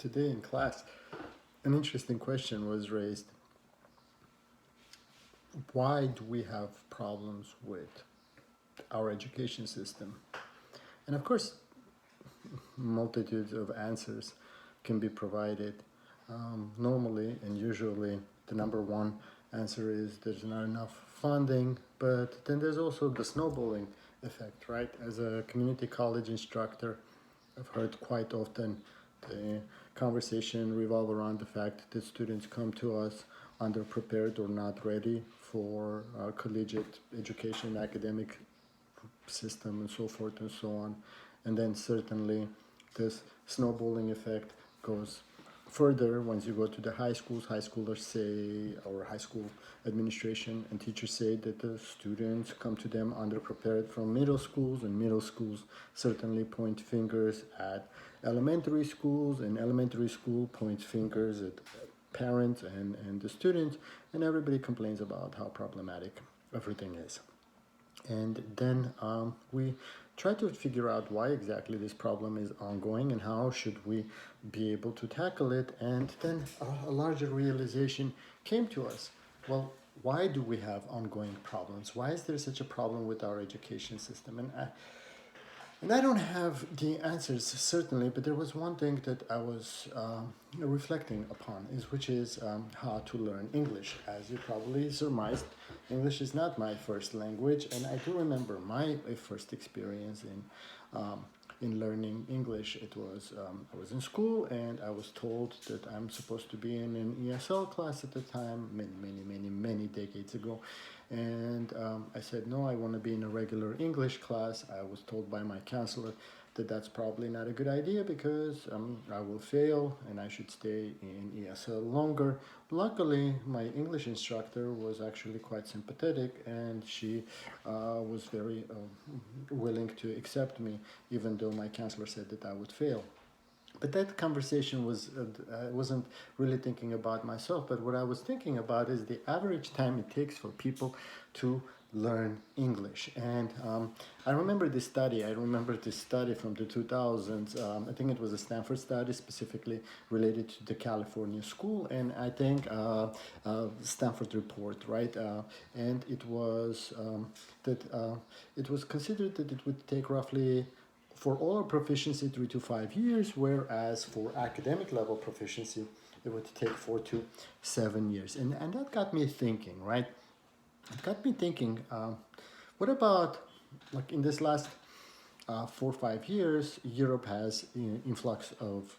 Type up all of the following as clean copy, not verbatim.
Today in class, an interesting question was raised. Why do we have problems with our education system? And of course, multitudes of answers can be provided. Normally and usually, the number one answer is there's not enough funding, but then there's also the snowballing effect, right? As a community college instructor, I've heard quite often the conversation revolve around the fact that students come to us underprepared or not ready for collegiate education, academic system, and so forth and so on. And then certainly this snowballing effect goes further once you go to the high schools. High schoolers say, or high school administration and teachers say that the students come to them underprepared from middle schools, and middle schools certainly point fingers at elementary schools, and elementary school points fingers at parents and the students, and everybody complains about how problematic everything is. And then we try to figure out why exactly this problem is ongoing and how should we be able to tackle it. And then a larger realization came to us. Well, why do we have ongoing problems? Why is there such a problem with our education system? And I don't have the answers certainly, but there was one thing that I was reflecting upon, which is how to learn English. As you probably surmised, English is not my first language, and I do remember my first experience in learning English. It was I was in school, and I was told that I'm supposed to be in an ESL class at the time, many decades ago. And I said, no, I want to be in a regular English class. I was told by my counselor that that's probably not a good idea because I will fail and I should stay in ESL longer. Luckily, my English instructor was actually quite sympathetic, and she was very willing to accept me, even though my counselor said that I would fail. But that conversation was, I wasn't really thinking about myself, but what I was thinking about is the average time it takes for people to learn English. And I remember this study from the 2000s. I think it was a Stanford study specifically related to the California school, and I think Stanford report, right? And it was it was considered that it would take roughly for oral proficiency 3 to 5 years, whereas for academic level proficiency it would take 4 to 7 years. And that got me thinking, right? It got me thinking, what about, like, in this last 4 or 5 years, Europe has an influx of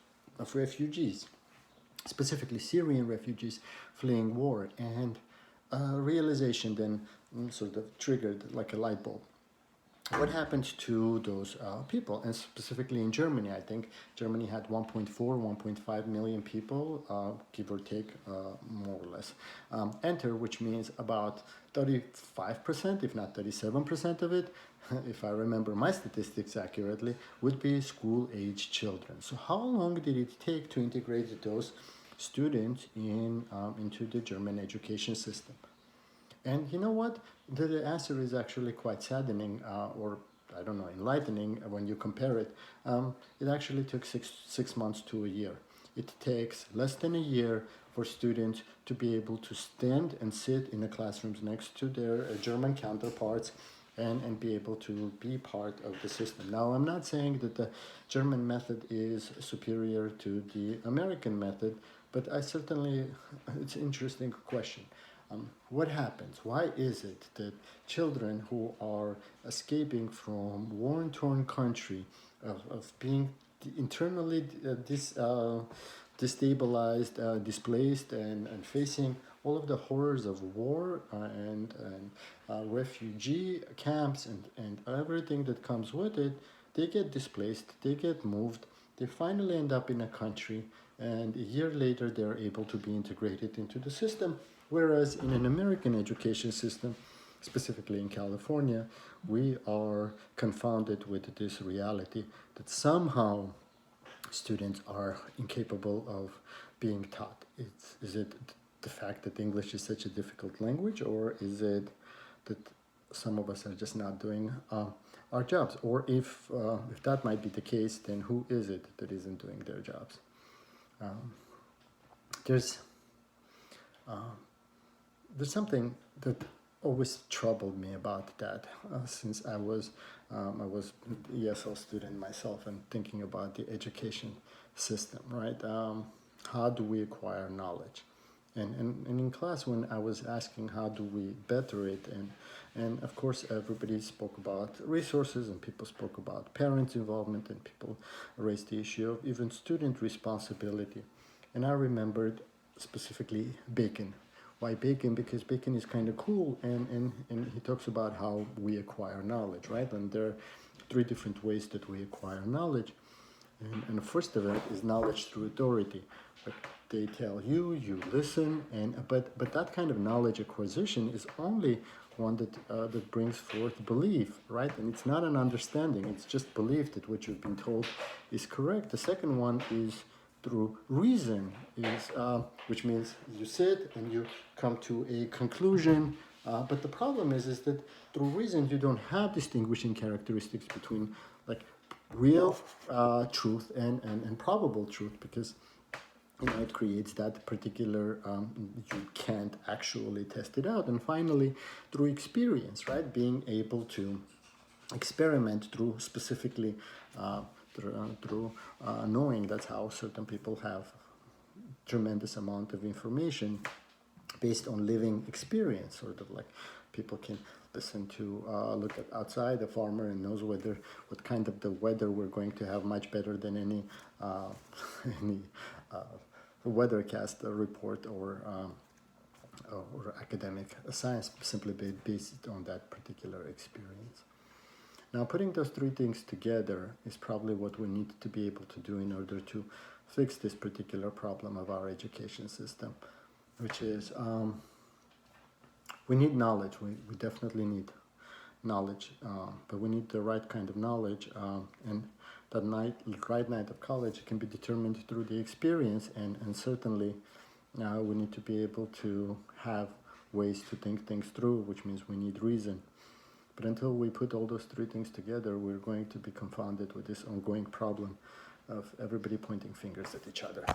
refugees, specifically Syrian refugees fleeing war, and realization then sort of triggered like a light bulb. What happened to those people? And specifically in Germany, I think Germany had 1.4, 1.5 million people, give or take, more or less, enter, which means about 35%, if not 37% of it, if I remember my statistics accurately, would be school-age children. So how long did it take to integrate those students into the German education system? And you know what? The answer is actually quite saddening, or I don't know, enlightening when you compare it. It actually took six months to a year. It takes less than a year for students to be able to stand and sit in the classrooms next to their German counterparts and be able to be part of the system. Now, I'm not saying that the German method is superior to the American method, but it's an interesting question. What happens? Why is it that children who are escaping from war-torn country, of being internally destabilized, displaced, and facing all of the horrors of war and refugee camps and everything that comes with it, they get displaced, they get moved, they finally end up in a country, and a year later they're able to be integrated into the system. Whereas in an American education system, specifically in California, we are confounded with this reality that somehow students are incapable of being taught. Is it the fact that English is such a difficult language, or is it that some of us are just not doing our jobs? Or if that might be the case, then who is it that isn't doing their jobs? There's there's something that always troubled me about that since I was an ESL student myself and thinking about the education system, right? How do we acquire knowledge? And in class when I was asking how do we better it, and of course everybody spoke about resources and people spoke about parents' involvement and people raised the issue of even student responsibility. And I remembered specifically Bacon. Why Bacon? Because Bacon is kind of cool, and he talks about how we acquire knowledge, right? And there are three different ways that we acquire knowledge. And the first of it is knowledge through authority. But they tell you, you listen, but that kind of knowledge acquisition is only one that brings forth belief, right? And it's not an understanding; it's just belief that what you've been told is correct. The second one is through reason, which means you sit and you come to a conclusion. But the problem is that through reason you don't have distinguishing characteristics between like real truth and probable truth, because it creates that particular you can't actually test it out. And finally, through experience, right, being able to experiment through specifically through knowing. That's how certain people have tremendous amount of information based on living experience, sort of like people can listen to look at outside the farmer and knows what kind of the weather we're going to have much better than any any weathercast report or academic science, simply based on that particular experience. Now, putting those three things together is probably what we need to be able to do in order to fix this particular problem of our education system, which is we need knowledge. We definitely need knowledge, but we need the right kind of knowledge, and that right night of college can be determined through the experience, and certainly we need to be able to have ways to think things through, which means we need reason. But until we put all those three things together, we're going to be confounded with this ongoing problem of everybody pointing fingers at each other.